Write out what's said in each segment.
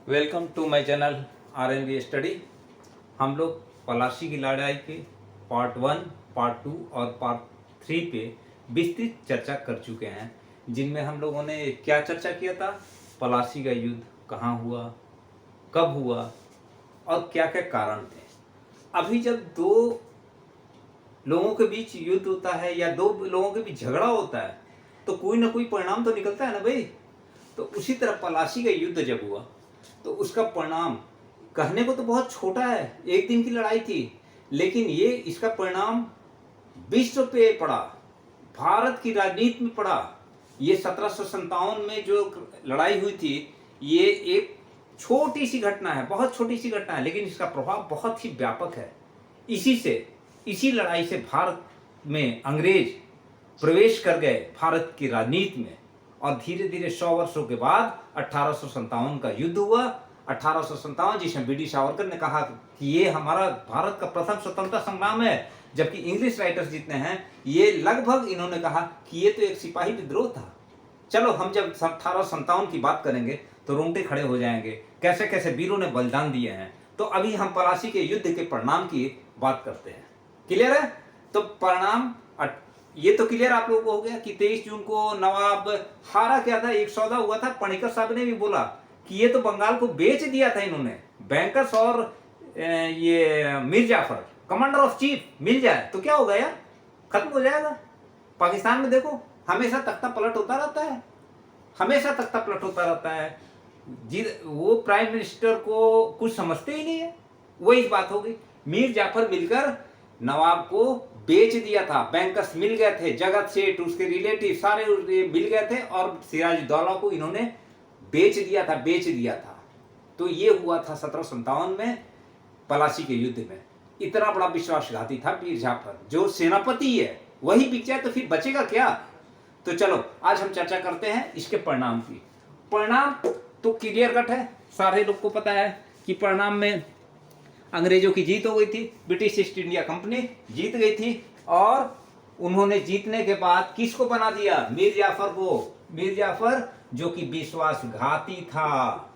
Welcome to my channel RNV study. हम लोग पलासी की लड़ाई के पार्ट 1, पार्ट 2 और पार्ट 3 पे विस्तृत चर्चा कर चुके हैं, जिनमें हम लोगों ने क्या चर्चा किया था। पलासी का युद्ध कहाँ हुआ, कब हुआ और क्या क्या कारण थे। अभी जब दो लोगों के बीच युद्ध होता है या दो लोगों के बीच झगड़ा होता है तो कोई ना कोई परिणाम तो निकलता है ना भाई। तो उसी तरह पलासी का युद्ध जब हुआ तो उसका परिणाम कहने को तो बहुत छोटा है, एक दिन की लड़ाई थी, लेकिन ये इसका परिणाम विश्व पे पड़ा, भारत की राजनीति में पड़ा। ये 1757 में जो लड़ाई हुई थी, ये एक छोटी सी घटना है, बहुत छोटी सी घटना है, लेकिन इसका प्रभाव बहुत ही व्यापक है। इसी लड़ाई से भारत में अंग्रेज प्रवेश कर गए, भारत की राजनीति में, और धीरे धीरे 100 वर्षों के बाद 1857 का युद्ध हुआ। 1857 जिसमें बी डी सावरकर ने कहा कि ये हमारा भारत का प्रथम स्वतंत्रता संग्राम है, जबकि इंग्लिश राइटर्स जितने हैं ये लगभग इन्होंने कहा कि ये तो एक सिपाही विद्रोह था। चलो हम जब 1857 की बात करेंगे तो रोंगटे खड़े हो जाएंगे, कैसे कैसे वीरों ने बलिदान दिए हैं। तो अभी हम पलासी के युद्ध के परिणाम की बात करते हैं। क्लियर है? तो परिणाम ये तो क्लियर आप लोगों को हो गया कि 23 जून को नवाब हारा क्या था, एक सौदा हुआ था। पणिकर साहब ने भी बोला कि ये तो बंगाल को बेच दिया था इन्होंने। बैंकर्स और ये Mir Jafar commander of chief मिल जाए तो क्या होगा यार, खत्म हो जाएगा। पाकिस्तान में देखो हमेशा तख्ता पलट होता रहता है, हमेशा तख्ता पलट होता रहता है। वो प्राइम मिनिस्टर को कुछ समझते ही नहीं है। वही बात हो गई, मीर जाफर मिलकर नवाब को बेच दिया था। बैंकर्स मिल गए थे, जगत सेठ उसके रिलेटिव सारे मिल गए थे और सिराजुद्दौला को इन्होंने बेच दिया था। तो ये हुआ था 1757 में पलासी के युद्ध में। इतना बड़ा विश्वासघाती था मीर जाफर, जो सेनापति है वही बिक जाए तो फिर बचेगा क्या। तो चलो आज हम चर्चा करते हैं इसके परिणाम की। परिणाम तो क्लियर कट है, सारे लोग को पता है कि परिणाम में अंग्रेजों की जीत हो गई थी। ब्रिटिश ईस्ट इंडिया कंपनी जीत गई थी और उन्होंने जीतने के बाद किसको बना दिया, मीर जाफर को। मीर जाफर जो कि विश्वासघाती था,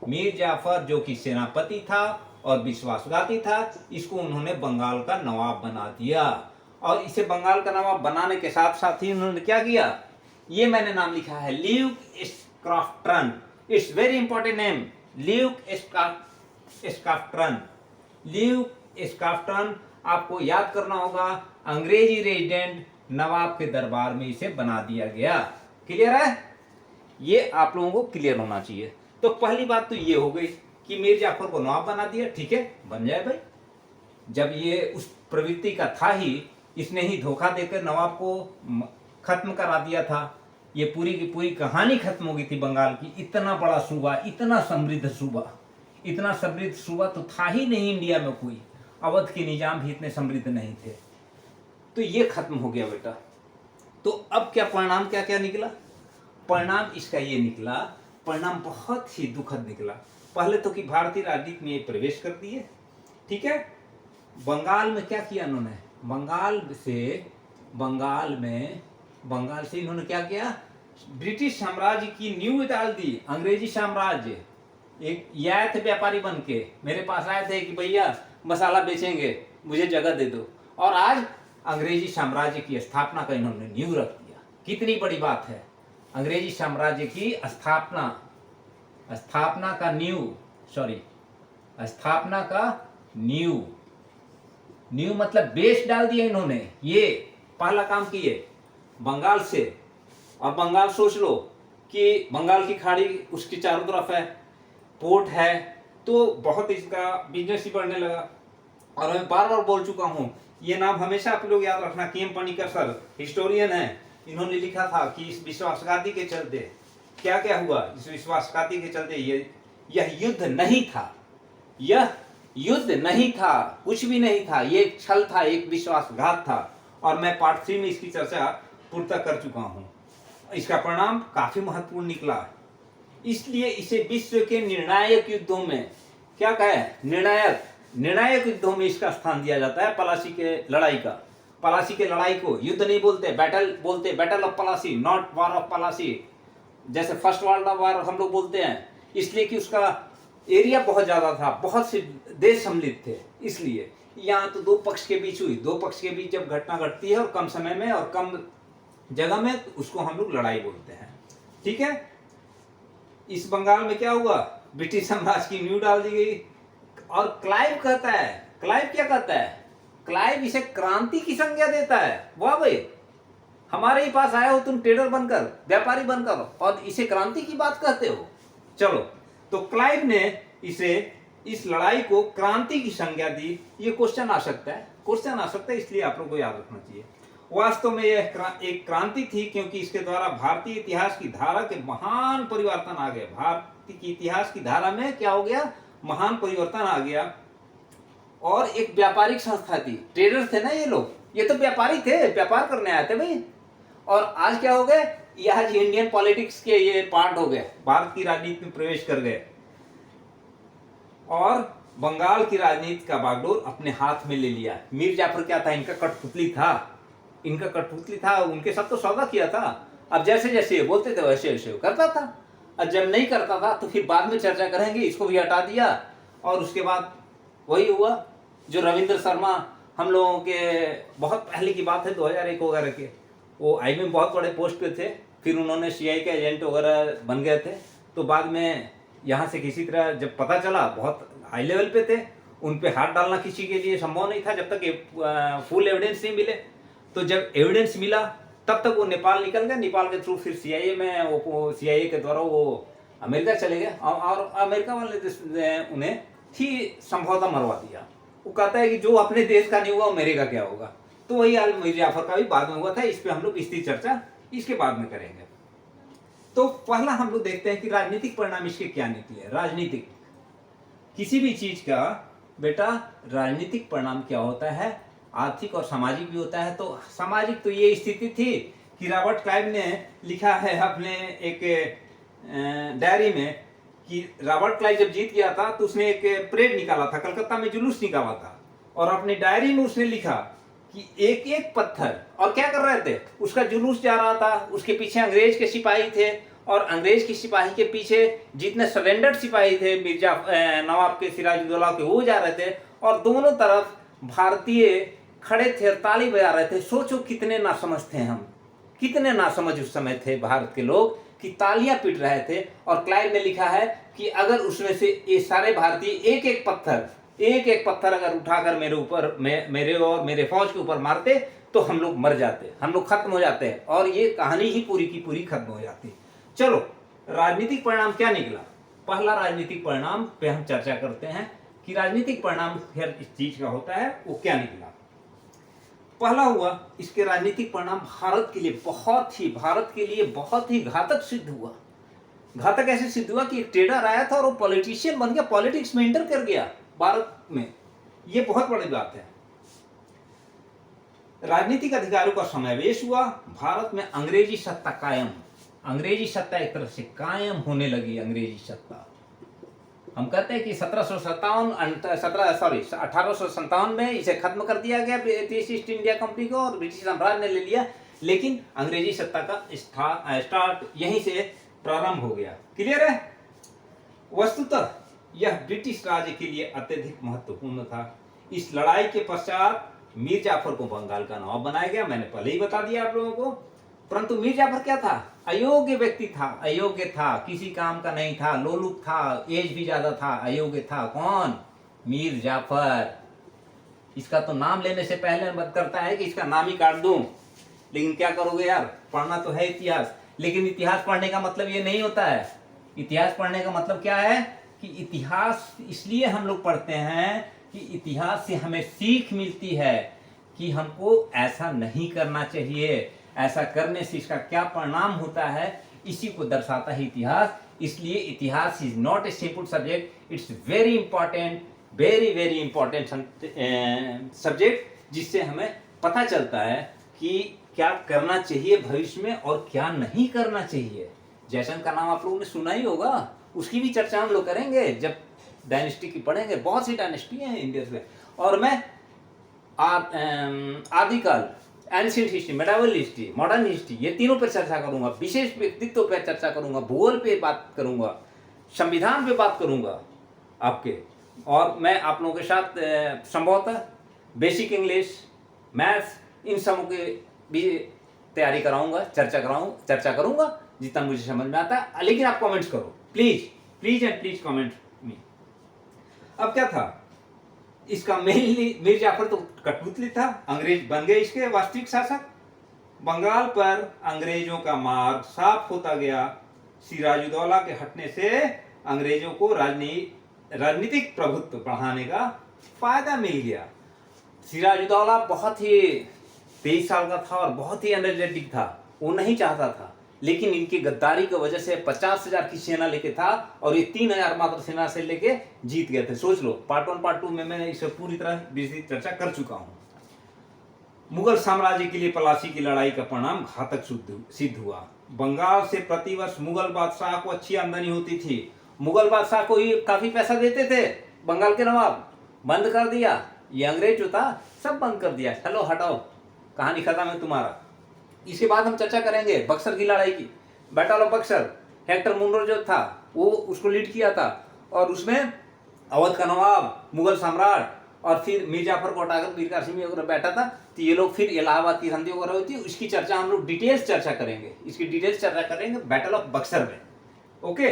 मीर जाफर जो कि सेनापति था और विश्वासघाती था, इसको उन्होंने बंगाल का नवाब बना दिया। और इसे बंगाल का नवाब बनाने के साथ साथ ही उन्होंने क्या किया, ये मैंने नाम लिखा है, Luke Scrafton. It's very important name, Luke Scrafton. Luke Scrafton आपको याद करना होगा, अंग्रेजी रेजिडेंट नवाब के दरबार में इसे बना दिया गया। क्लियर है? ये आप लोगों को क्लियर होना चाहिए। तो पहली बात तो ये हो गई कि मीर जाफर को नवाब बना दिया, ठीक है, बन जाए भाई। जब ये उस प्रवृत्ति का था ही, इसने ही धोखा देकर नवाब को खत्म करा दिया था। ये पूरी की पूरी कहानी खत्म हो गई थी बंगाल की। इतना बड़ा सूबा, इतना समृद्ध सूबा तो था ही नहीं इंडिया में कोई। अवध के निजाम भी इतने समृद्ध नहीं थे। तो ये खत्म हो गया बेटा। तो अब क्या परिणाम क्या क्या निकला? परिणाम इसका ये निकला, परिणाम बहुत ही दुखद निकला। पहले तो कि भारतीय राजनीति में ये प्रवेश कर दिए, ठीक है। बंगाल में क्या किया इन्होंने, बंगाल से इन्होंने क्या किया, ब्रिटिश साम्राज्य की नींव डाल दी। अंग्रेजी साम्राज्य, एक ये आए थे व्यापारी बन के, मेरे पास आए थे कि भैया मसाला बेचेंगे, मुझे जगह दे दो, और आज अंग्रेजी साम्राज्य की स्थापना का इन्होंने नींव रख दिया। कितनी बड़ी बात है, अंग्रेजी साम्राज्य की स्थापना का नींव मतलब बेस डाल दिया इन्होंने। ये पहला काम किए बंगाल से। और बंगाल सोच लो कि बंगाल की खाड़ी उसके चारों तरफ है, पोर्ट है, तो बहुत इसका बिजनेस ही बढ़ने लगा। और मैं बार बार बोल चुका हूँ, ये नाम हमेशा आप लोग याद रखना, के एम पणिकर सर हिस्टोरियन है, इन्होंने लिखा था कि इस विश्वासघाती के चलते क्या क्या हुआ। इस विश्वासघाती के चलते यह युद्ध नहीं था, कुछ भी नहीं था, ये एक छल था, एक विश्वासघात था। और मैं पार्ट 3 में इसकी चर्चा पूर्णतः कर चुका हूँ। इसका परिणाम काफी महत्वपूर्ण निकला, इसलिए इसे विश्व के निर्णायक युद्धों में, क्या कहे, निर्णायक युद्धों में इसका स्थान दिया जाता है। पलासी के लड़ाई का, पलासी के लड़ाई को युद्ध नहीं बोलते, बैटल बोलते, battle of Plassey, not war of Plassey. जैसे फर्स्ट वर्ल्ड वॉर हम लोग बोलते हैं, इसलिए कि उसका एरिया बहुत ज़्यादा था, बहुत से देश सम्मिलित थे, इसलिए यहाँ तो दो पक्ष के बीच हुई। दो पक्ष के बीच जब घटना घटती है और कम समय में और कम जगह में, तो उसको हम लोग लड़ाई बोलते हैं। ठीक है। इस बंगाल में क्या हुआ, ब्रिटिश साम्राज्य की नींव डाल दी गई। और क्लाइव कहता है, क्लाइव क्या कहता है, क्लाइव इसे क्रांति की संज्ञा देता है। वाह भाई, हमारे ही पास आए हो तुम ट्रेडर बनकर, व्यापारी बनकर, और इसे क्रांति की बात कहते हो। चलो, तो क्लाइव ने इसे, इस लड़ाई को क्रांति की संज्ञा दी। ये क्वेश्चन आ सकता है, क्वेश्चन आ सकता है, इसलिए आप लोगों को याद रखना चाहिए। वास्तव में यह एक क्रांति थी, क्योंकि इसके द्वारा भारतीय इतिहास की धारा के महान परिवर्तन आ गए। भारतीय की इतिहास की धारा में क्या हो गया, महान परिवर्तन आ गया। और एक व्यापारिक संस्था थी, ट्रेडर थे ना ये लोग, ये तो व्यापारी थे, व्यापार करने आए थे भाई। और आज क्या हो गए, ये आज इंडियन पॉलिटिक्स के ये पार्ट हो गए, भारत की राजनीति में प्रवेश कर गए और बंगाल की राजनीति का बागडोर अपने हाथ में ले लिया। मीर जाफर क्या था, इनका कठपुतली था, इनका कठपुतली था, उनके साथ तो सौदा किया था। अब जैसे जैसे ये बोलते थे वैसे वैसे करता था, और जब नहीं करता था तो फिर बाद में चर्चा करेंगे, इसको भी हटा दिया। और उसके बाद वही हुआ जो रविंद्र शर्मा, हम लोगों के बहुत पहले की बात है, 2001 वगैरह के, वो आई में बहुत बड़े पोस्ट पे थे, फिर उन्होंने सीआई के एजेंट वगैरह बन गए थे। तो बाद में यहाँ से किसी तरह जब पता चला, बहुत हाई लेवल पे थे, उन पे हाथ डालना किसी के लिए संभव नहीं था जब तक फुल एविडेंस नहीं मिले। तो जब एविडेंस मिला तब तक वो नेपाल निकल गए, नेपाल के थ्रू फिर सीआईए में, वो सीआईए के द्वारा वो अमेरिका चले गए, और अमेरिका वाले उन्हें ही संभवतः मरवा दिया। वो कहता है कि जो अपने देश का नहीं हुआ मेरे का क्या होगा। तो वही हाल मीर जाफर का भी बाद में हुआ था। इस पे हम लोग विस्तृत चर्चा इसके बाद में करेंगे। तो पहला हम लोग देखते हैं कि राजनीतिक परिणाम इसके क्या निकले। राजनीतिक, किसी भी चीज का बेटा राजनीतिक परिणाम क्या होता है, आर्थिक और सामाजिक भी होता है। तो सामाजिक तो ये स्थिति थी कि रॉबर्ट क्लाइव ने लिखा है अपने एक डायरी में कि रॉबर्ट क्लाइव जब जीत गया था तो उसने एक परेड निकाला था, कलकत्ता में जुलूस निकाला था, और अपनी डायरी में उसने लिखा कि एक एक पत्थर, और क्या कर रहे थे, उसका जुलूस जा रहा था, उसके पीछे अंग्रेज के सिपाही थे, और अंग्रेज के सिपाही के पीछे जितने सरेंडर्ड सिपाही थे मिर्जा नवाब के, सिराजुद्दौला के, वो जा रहे थे, और दोनों तरफ भारतीय खड़े थे और ताली बजा रहे थे। सोचो कितने नासमझ थे हम, कितने नासमझ उस समय थे भारत के लोग कि तालियां पीट रहे थे। और क्लाइव ने लिखा है कि अगर उसमें से ये सारे भारतीय एक एक पत्थर अगर उठाकर मेरे ऊपर, मेरे और मेरे फौज के ऊपर मारते तो हम लोग मर जाते, हम लोग खत्म हो जाते, और ये कहानी ही पूरी की पूरी खत्म हो जाती। चलो, राजनीतिक परिणाम क्या निकला। पहला राजनीतिक परिणाम पे हम चर्चा करते हैं कि राजनीतिक परिणाम फिर इस चीज का होता है वो क्या निकला। पहला हुआ, इसके राजनीतिक परिणाम भारत के लिए बहुत ही घातक सिद्ध हुआ। घातक ऐसे सिद्ध हुआ कि एक ट्रेडर आया था और वो पॉलिटिशियन बन गया, पॉलिटिक्स में एंटर कर गया भारत में। ये बहुत बड़ी बात है। राजनीतिक अधिकारों का समावेश हुआ, भारत में अंग्रेजी सत्ता कायम, अंग्रेजी सत्ता एक तरह से कायम होने लगी। अंग्रेजी सत्ता, हम कहते हैं कि 1857 में इसे खत्म कर दिया गया ब्रिटिश ईस्ट इंडिया कंपनी को, और ब्रिटिश साम्राज्य ने ले लिया, लेकिन अंग्रेजी सत्ता का स्टार्ट यहीं से प्रारंभ हो गया। क्लियर है। वस्तुतः यह ब्रिटिश राज्य के लिए अत्यधिक महत्वपूर्ण था। इस लड़ाई के पश्चात मीर जाफर को बंगाल का नवाब बनाया गया, मैंने पहले ही बता दिया आप लोगों को। परंतु मीर जाफर क्या था, अयोग्य व्यक्ति था, अयोग्य था, किसी काम का नहीं था, लोलुप था, एज भी ज्यादा था, अयोग्य था। कौन? मीर जाफर। इसका तो नाम लेने से पहले मत करता है कि इसका नाम ही काट दूं, लेकिन क्या करोगे यार, पढ़ना तो है इतिहास। लेकिन इतिहास पढ़ने का मतलब ये नहीं होता है। इतिहास पढ़ने का मतलब क्या है कि इतिहास इसलिए हम लोग पढ़ते हैं कि इतिहास से हमें सीख मिलती है कि हमको ऐसा नहीं करना चाहिए, ऐसा करने से इसका क्या परिणाम होता है, इसी को दर्शाता है इतिहास। इसलिए इतिहास is not a simple subject, it's very important, very important subject, जिससे हमें पता चलता है कि क्या करना चाहिए भविष्य में और क्या नहीं करना चाहिए। जयसन का नाम आप लोगों ने सुना ही होगा, उसकी भी चर्चा हम लोग करेंगे जब डायनेस्टी की पढ़ेंगे। बहुत सी डायनेस्टी हैं इंडिया में, और मैं आदिकाल, ancient history, medieval history, modern history, ये तीनों पर चर्चा करूंगा। विशेष व्यक्तित्व पर चर्चा करूंगा, भूगोल पे बात करूंगा, संविधान पे बात करूंगा, आपके। और मैं आप लोगों के साथ संभवतः बेसिक इंग्लिश, मैथ्स, इन सबों की भी तैयारी कराऊंगा, चर्चा करूंगा जितना मुझे समझ में आता है। लेकिन आप कमेंट्स करो please, please and please comment me. अब क्या था, इसका मेनली मीर जाफर तो कठपुतली था, अंग्रेज बन गए इसके वास्तविक शासक। बंगाल पर अंग्रेजों का मार्ग साफ होता गया। सिराजुद्दौला के हटने से अंग्रेजों को राजनीतिक प्रभुत्व बढ़ाने का फायदा मिल गया। सिराजुद्दौला बहुत ही 23 साल का था और बहुत ही एनर्जेटिक था। वो नहीं चाहता था, लेकिन इनकी गद्दारी की वजह से 50,000 की सेना लेके था और ये 3,000 मात्र सेना से लेके जीत गए थे। सोच लो, पार्ट 1 पार्ट 2 में मैंने इसे पूरी तरह विस्तृत चर्चा कर चुका हूं। मुगल साम्राज्य के लिए पलासी की लड़ाई का परिणाम घातक सिद्ध हुआ। बंगाल से प्रतिवर्ष मुगल बादशाह को अच्छी आमदनी होती थी। मुगल बादशाह को ही काफी पैसा देते थे बंगाल के नवाब। बंद कर दिया, ये अंग्रेज जो था सब बंद कर दिया। चलो हटाओ, कहानी खत्म है तुम्हारा। इसके बाद हम चर्चा करेंगे बक्सर की लड़ाई की। Battle of Buxar, Hector Munro जो था वो उसको लीड किया था और उसमें अवध का नवाब, मुगल सम्राट और फिर मीर जाफर को हटाकर मीर कासिम वगैरह बैठा था। तो ये लोग फिर इलाहाबाद की संधि वगैरह हुई थी, उसकी चर्चा हम लोग डिटेल्स चर्चा करेंगे, इसकी डिटेल्स चर्चा करेंगे बैटल ऑफ बक्सर में। ओके,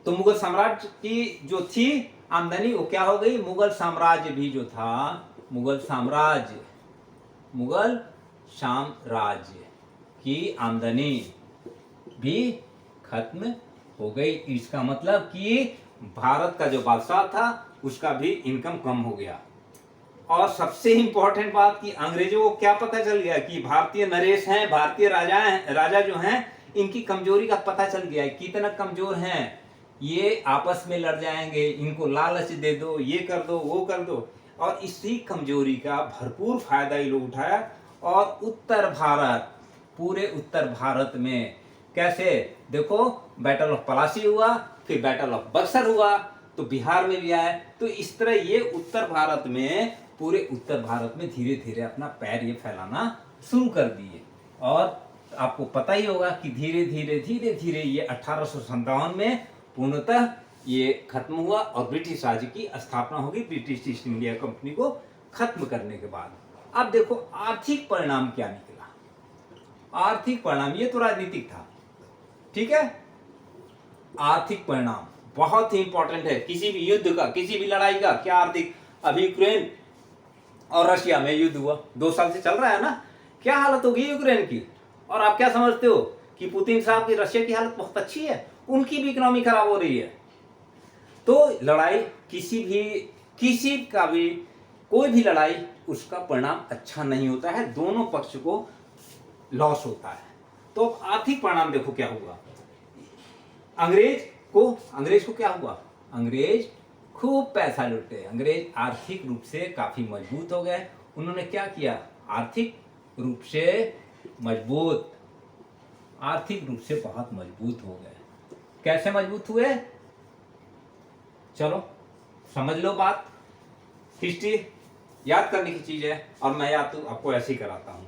तो मुगल साम्राज्य की जो थी आमदनी वो क्या हो गई, मुगल साम्राज्य भी जो था, मुगल साम्राज्य की आमदनी भी खत्म हो गई। इसका मतलब कि भारत का जो बादशाह था उसका भी इनकम कम हो गया। और सबसे इंपॉर्टेंट बात कि अंग्रेजों को क्या पता चल गया कि भारतीय नरेश हैं, भारतीय राजा जो हैं, इनकी कमजोरी का पता चल गया है। कितना कमजोर हैं, ये आपस में लड़ जाएंगे, इनको लालच दे दो, ये कर दो, वो कर दो। और इसी कमजोरी का भरपूर फायदा ये लोग उठाया। और पूरे उत्तर भारत में कैसे, देखो बैटल ऑफ पलासी हुआ, फिर बैटल ऑफ बक्सर हुआ, तो बिहार में भी आया। तो इस तरह ये उत्तर भारत में, पूरे उत्तर भारत में धीरे धीरे अपना पैर ये फैलाना शुरू कर दिए। और आपको पता ही होगा कि धीरे धीरे ये 1857 में पूर्णतः ये खत्म हुआ और ब्रिटिश राज्य की स्थापना होगी, ब्रिटिश ईस्ट इंडिया कंपनी को खत्म करने के बाद। अब देखो आर्थिक परिणाम क्या निकला। आर्थिक परिणाम, ये तो राजनीतिक था, ठीक है। आर्थिक परिणाम बहुत ही इंपॉर्टेंट है किसी भी युद्ध का, किसी भी लड़ाई का। क्या आर्थिक, अभी यूक्रेन और रशिया में युद्ध हुआ, 2 साल से चल रहा है ना, क्या हालत होगी यूक्रेन की। और आप क्या समझते हो कि पुतिन साहब की रशिया की हालत बहुत अच्छी है, उनकी भी इकोनॉमी खराब हो रही है। तो लड़ाई किसी का भी, कोई भी लड़ाई, उसका परिणाम अच्छा नहीं होता है, दोनों पक्ष को लॉस होता है। तो आर्थिक परिणाम देखो क्या हुआ। अंग्रेज को क्या हुआ, अंग्रेज खूब पैसा लुटे। अंग्रेज आर्थिक रूप से काफी मजबूत हो गए। उन्होंने क्या किया, आर्थिक रूप से बहुत मजबूत हो गए। कैसे मजबूत हुए, चलो समझ लो बात। हिस्ट्री याद करने की चीज है और मैं याद तो आपको ऐसे ही कराता हूं।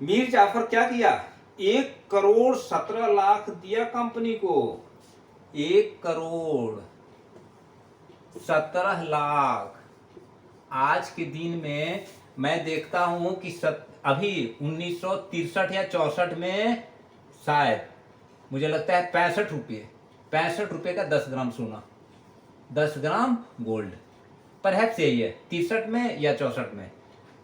मीर जाफर क्या किया, 1,17,00,000 दिया कंपनी को। 1,17,00,000। आज के दिन में मैं देखता हूं कि अभी 1963 या 64 में शायद मुझे लगता है 65 रुपए का 10 ग्राम सोना, 10 ग्राम गोल्ड, परहैप्स यही है, 63 में या 64 में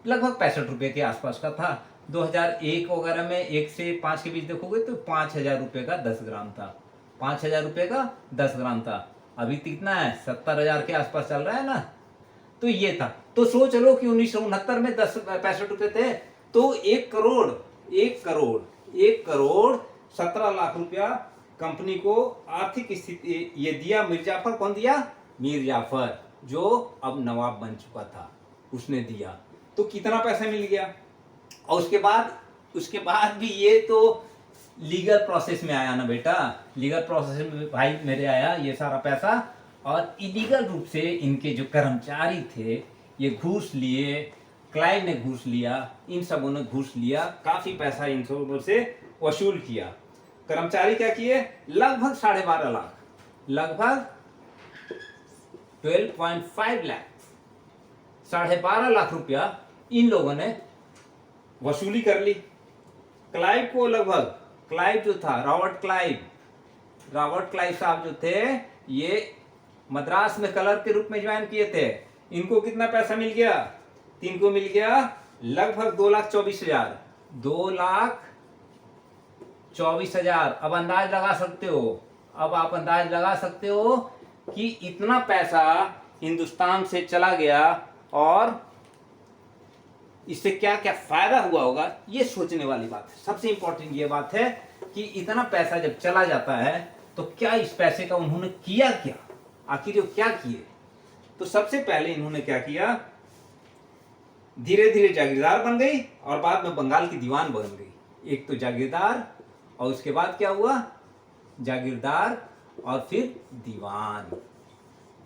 लगभग 65 रुपए के आसपास का था। 2001 वगैरह में 1 से 5 के बीच देखोगे तो 5,000 रुपए का 10 ग्राम था, 5,000 रुपए का 10 ग्राम था। अभी कितना है, 70,000 के आसपास चल रहा है ना। तो ये था। तो सोच लो कि 1969 में 65 रुपए थे, तो 1,17,00,000 रुपया कंपनी को आर्थिक स्थिति ये दिया। मीर जाफर कौन दिया, मीर जाफर जो अब नवाब बन चुका था, उसने दिया। तो कितना पैसा मिल गया। और उसके बाद भी ये तो लीगल प्रोसेस में आया ना बेटा, लीगल प्रोसेस में भाई मेरे आया ये सारा पैसा। और इलीगल रूप से इनके जो कर्मचारी थे ये घूस लिए, क्लाइव ने घूस लिया, इन सबों ने घूस लिया, काफी पैसा इन सबों से वसूल किया। कर्मचारी क्या किए, लगभग 12.5 लाख लगभग 12.5 लाख, 12.5 लाख रुपया इन लोगों ने वसूली कर ली। क्लाइव को लगभग, क्लाइव जो था, रॉबर्ट क्लाइव साहब जो थे, ये मद्रास में कलर के रूप में ज्वाइन किए थे। इनको कितना पैसा मिल गया? इनको मिल गया लगभग 2,24,000। 2,24,000। अब अंदाज लगा सकते हो, अब आप अंदाज लगा सकते हो कि इतना पैसा हिंदुस्तान से चला गया और इससे क्या क्या फायदा हुआ होगा, ये सोचने वाली बात है। सबसे इंपॉर्टेंट ये बात है कि इतना पैसा जब चला जाता है तो क्या इस पैसे का उन्होंने किया क्या, आखिर जो क्या किए। तो सबसे पहले इन्होंने क्या किया, धीरे धीरे जागीरदार बन गई और बाद में बंगाल की दीवान बन गई। एक तो जागीरदार और उसके बाद क्या हुआ, जागीरदार और फिर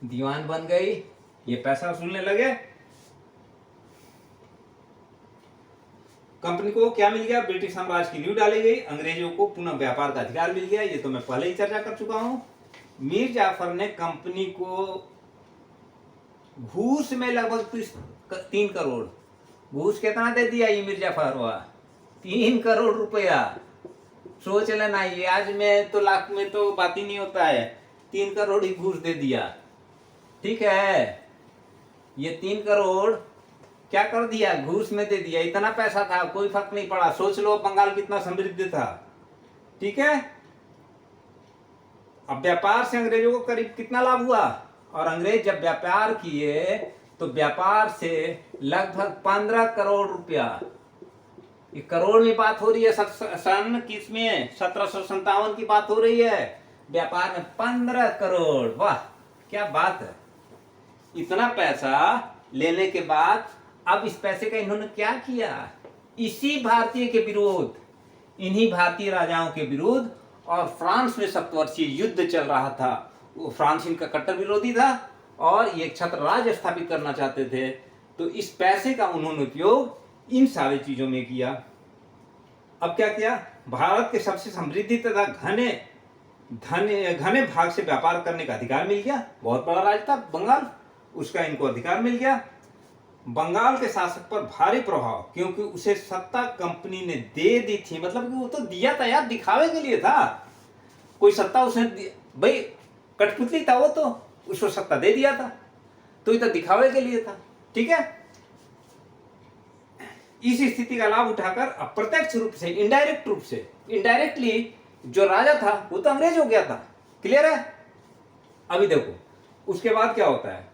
दीवान बन गई। ये पैसा वसूलने लगे। कंपनी को क्या मिल गया, ब्रिटिश साम्राज्य की नींव डाली गई, अंग्रेजों को पुनः व्यापार का अधिकार मिल गया। ये तो मैं पहले ही चर्चा कर चुका हूं। मीर जाफर ने कंपनी को घूस में लगभग 3 करोड़, घूस कितना दे दिया ये मीर जाफर हुआ, 3 करोड़ रुपया। सोच लेना, ये आज में तो लाख में तो बात ही नहीं होता है, 3 करोड़ ही घूस दे दिया। ठीक है, ये 3 करोड़ क्या कर दिया, घूस में दे दिया। इतना पैसा था, कोई फर्क नहीं पड़ा। सोच लो बंगाल कितना समृद्ध था। ठीक है, अब व्यापार से अंग्रेजों को करीब कितना लाभ हुआ, और अंग्रेज जब व्यापार किए तो व्यापार से लगभग 15 करोड़ रुपया, ये करोड़ में बात हो रही है, सन किसमें 1757 की बात हो रही है। व्यापार में 15 करोड़, वाह क्या बात है। इतना पैसा लेने के बाद अब इस पैसे का इन्होंने क्या किया, इसी भारतीय के विरोध, इन्हीं भारतीय राजाओं के विरुद्ध, और फ्रांस में सप्तवर्षीय युद्ध चल रहा था। वो फ्रांस इनका कट्टर विरोधी था और ये छत्र राज स्थापित करना चाहते थे। तो इस पैसे का उन्होंने उपयोग इन सारी चीजों में किया। अब क्या किया, भारत के सबसे समृद्धि तथा घने भाग से व्यापार करने का अधिकार मिल गया। बहुत बड़ा राज्य था बंगाल, उसका इनको अधिकार मिल गया। बंगाल के शासक पर भारी प्रभाव, क्योंकि उसे सत्ता कंपनी ने दे दी थी। मतलब कि वो तो दिया था यार, दिखावे के लिए था। कोई सत्ता उसने भाई कठपुतली था वो, तो उसको सत्ता दे दिया था, तो ये तो दिखावे के लिए था। ठीक है, इस स्थिति का लाभ उठाकर अप्रत्यक्ष रूप से, इनडायरेक्ट रूप से, इनडायरेक्टली जो राजा था वो तो अंग्रेज हो गया था। क्लियर है। अभी देखो उसके बाद क्या होता है,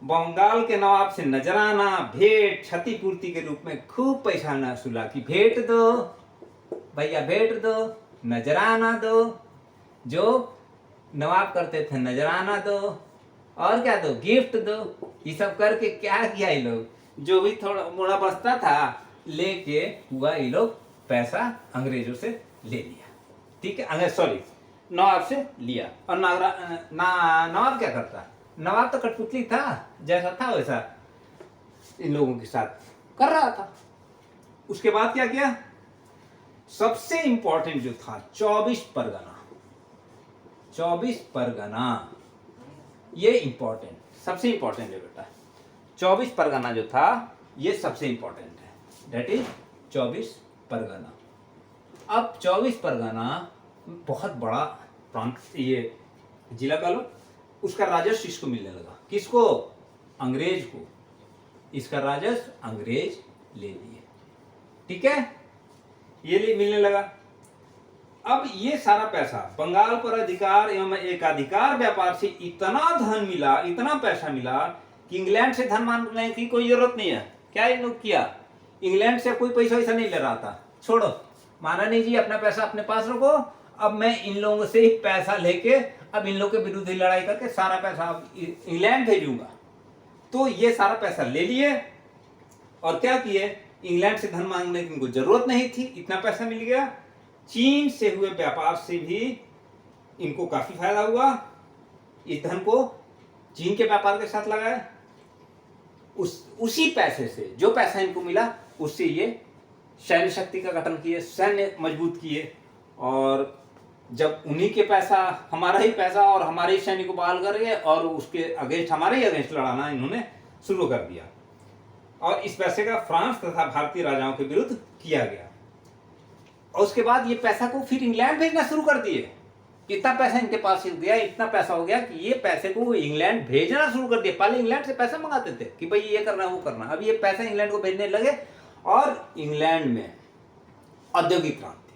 बंगाल के नवाब से नजराना, भेंट, क्षतिपूर्ति के रूप में खूब पैसा वसूला कि भेंट दो भैया, भेंट दो, नजराना दो। जो नवाब करते थे नजराना दो, और क्या दो, गिफ्ट दो। ये सब करके क्या किया ये लोग, जो भी थोड़ा मोड़ा बचता था लेके हुआ ये लोग पैसा अंग्रेजों से ले लिया। ठीक है, सॉरी नवाब से लिया। और नवाब क्या करता, नवाब तो कठपुतली था, जैसा था वैसा इन लोगों के साथ कर रहा था। उसके बाद क्या किया, सबसे इंपॉर्टेंट जो था 24 परगना, ये इंपॉर्टेंट, सबसे इंपॉर्टेंट है बेटा। 24 परगना जो था ये सबसे इंपॉर्टेंट है, दैट इज 24 परगना। अब 24 परगना बहुत बड़ा प्रांत, ये जिला का लो, उसका राजस्व इसको मिलने लगा। किसको, अंग्रेज को। इसका राजस्व अंग्रेज ले लिए। ठीक है, ये मिलने लगा। अब ये सारा पैसा बंगाल पर अधिकार एवं एकाधिकार व्यापार से इतना धन मिला, इतना पैसा मिला कि इंग्लैंड से धन मांगने की कोई जरूरत नहीं है। क्या इन लोग किया, इंग्लैंड से कोई पैसा वैसा नहीं ले रहा था। छोड़ो, माना नहीं जी, अपना पैसा अपने पास रखो, अब मैं इन लोगों से ही पैसा लेके अब इन लोगों के विरुद्ध ही लड़ाई करके सारा पैसा अब इंग्लैंड भेजूंगा। तो ये सारा पैसा ले लिए और क्या किए, इंग्लैंड से धन मांगने की इनको जरूरत नहीं थी, इतना पैसा मिल गया। चीन से हुए व्यापार से भी इनको काफी फायदा हुआ। इस धन को चीन के व्यापार के साथ लगाया। उसी पैसे से, जो पैसा इनको मिला उससे ये सैन्य शक्ति का गठन किए, सैन्य मजबूत किए और जब उन्हीं के पैसा, हमारा ही पैसा और हमारे ही सैनिक को बहाल कर गए और उसके अगेंस्ट, हमारे ही अगेंस्ट लड़ाना इन्होंने शुरू कर दिया। और इस पैसे का फ्रांस तथा भारतीय राजाओं के विरुद्ध किया गया। और उसके बाद ये पैसा को फिर इंग्लैंड भेजना शुरू कर दिए। इतना पैसा इनके पास हो गया, इतना पैसा हो गया कि ये पैसे को इंग्लैंड भेजना शुरू कर दिया। पहले इंग्लैंड से पैसा मंगाते थे कि भाई ये करना वो करना, अब ये पैसा इंग्लैंड को भेजने लगे। और इंग्लैंड में औद्योगिक क्रांति,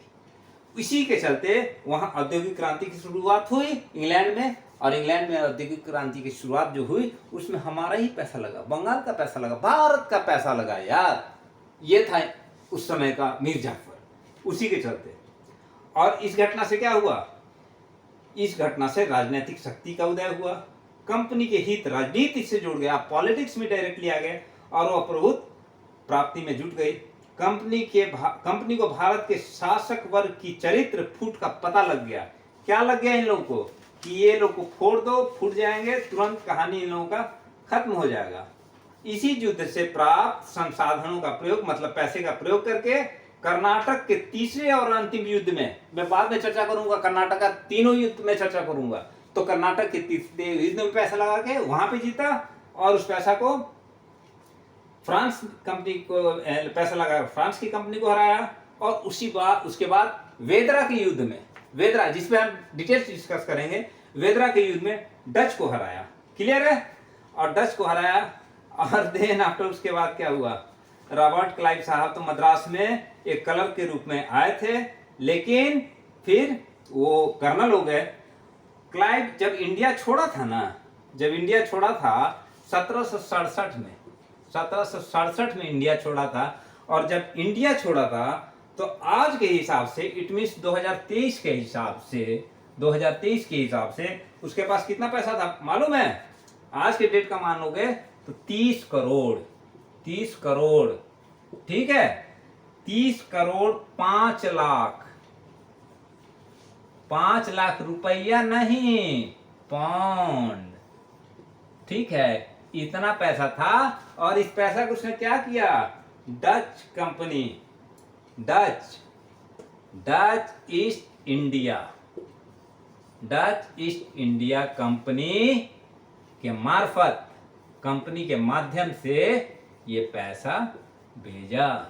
इसी के चलते वहां औद्योगिक क्रांति की शुरुआत हुई इंग्लैंड में। और इंग्लैंड में औद्योगिक क्रांति की शुरुआत जो हुई उसमें हमारा ही पैसा लगा, बंगाल का पैसा लगा, भारत का पैसा लगा यार। ये था उस समय का मीर जाफर, उसी के चलते। और इस घटना से क्या हुआ? इस घटना से राजनीतिक शक्ति का उदय हुआ, कंपनी के हित राजनीति से जुड़ गया, पॉलिटिक्स में डायरेक्टली आ गए और वह प्रभुत्व प्राप्ति में जुट गई। कंपनी को भारत के शासक वर्ग की चरित्र फूट का पता लग गया। क्या लग गया इन लोगों को? कि ये लोग को फोड़ दो, फूट जाएंगे, तुरंत कहानी इन लोगों का खत्म हो जाएगा। इसी युद्ध से प्राप्त संसाधनों का प्रयोग, मतलब पैसे का प्रयोग करके कर्नाटक के तीसरे और अंतिम युद्ध में, मैं बाद में चर्चा करूंगा, कर्नाटक का तीनों युद्ध में चर्चा करूंगा। तो कर्नाटक के तीसरे युद्ध में पैसा लगा के वहां पे जीता और उस पैसा को फ्रांस कंपनी को पैसा लगा, फ्रांस की कंपनी को हराया। और उसके बाद वेदरा के युद्ध में, वेदरा जिसपे हम डिटेल्स डिस्कस करेंगे, वेदरा के युद्ध में डच को हराया। क्लियर है? और डच को हराया। और देन आफ्टर उसके बाद क्या हुआ? रॉबर्ट क्लाइव साहब तो मद्रास में एक क्लर्क के रूप में आए थे, लेकिन फिर वो कर्नल हो गए। क्लाइव जब इंडिया छोड़ा था ना, जब इंडिया छोड़ा था 1767 में इंडिया छोड़ा था। और जब इंडिया छोड़ा था तो आज के हिसाब से, इट मीन्स 2023 के हिसाब से उसके पास कितना पैसा था मालूम है? आज के डेट का मानोगे तो 30 करोड़, ठीक है, 30 करोड़ 5 लाख रुपया नहीं, पाउंड, ठीक है, इतना पैसा था। और इस पैसा को उसने क्या किया? Dutch company, Dutch east India company के मार्फत, कंपनी के माध्यम से ये पैसा भेजा।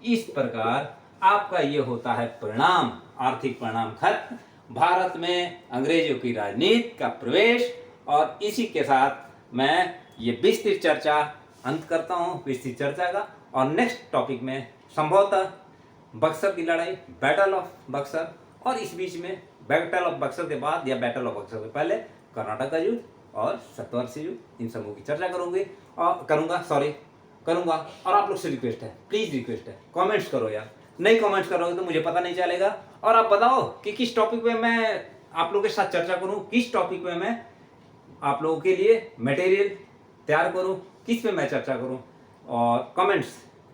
इस प्रकार आपका ये होता है परिणाम, आर्थिक परिणाम खत्म, भारत में अंग्रेजों की राजनीति का प्रवेश। और इसी के साथ मैं ये विस्तृत चर्चा अंत करता हूँ, विस्तृत चर्चा का। और नेक्स्ट टॉपिक में संभवतः बक्सर की लड़ाई, बैटल ऑफ बक्सर, और इस बीच में बैटल ऑफ बक्सर के बाद या बैटल ऑफ बक्सर से पहले कर्नाटक का युद्ध और सतवर्षीय युद्ध, इन सबों की चर्चा करूंगा। और आप लोग से रिक्वेस्ट है, प्लीज रिक्वेस्ट है, कमेंट्स करो यार, नहीं कमेंट्स करोगे तो मुझे पता नहीं चलेगा। और आप बताओ कि किस टॉपिक पे मैं आप लोगों के साथ चर्चा करूं, किस टॉपिक पे मैं आप लोगों के लिए मटेरियल तैयार करूं, किस पे मैं चर्चा करूं। और comments,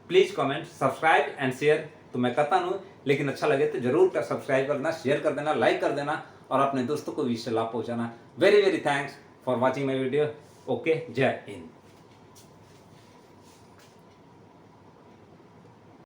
please comment, subscribe and share तो मैं करता हूँ, लेकिन अच्छा लगे तो जरूर सब्सक्राइब कर देना, शेयर कर देना, लाइक कर देना और अपने दोस्तों को भी इससे लाभ पहुंचाना। Very very thanks for watching my video. Okay, जय हिंद।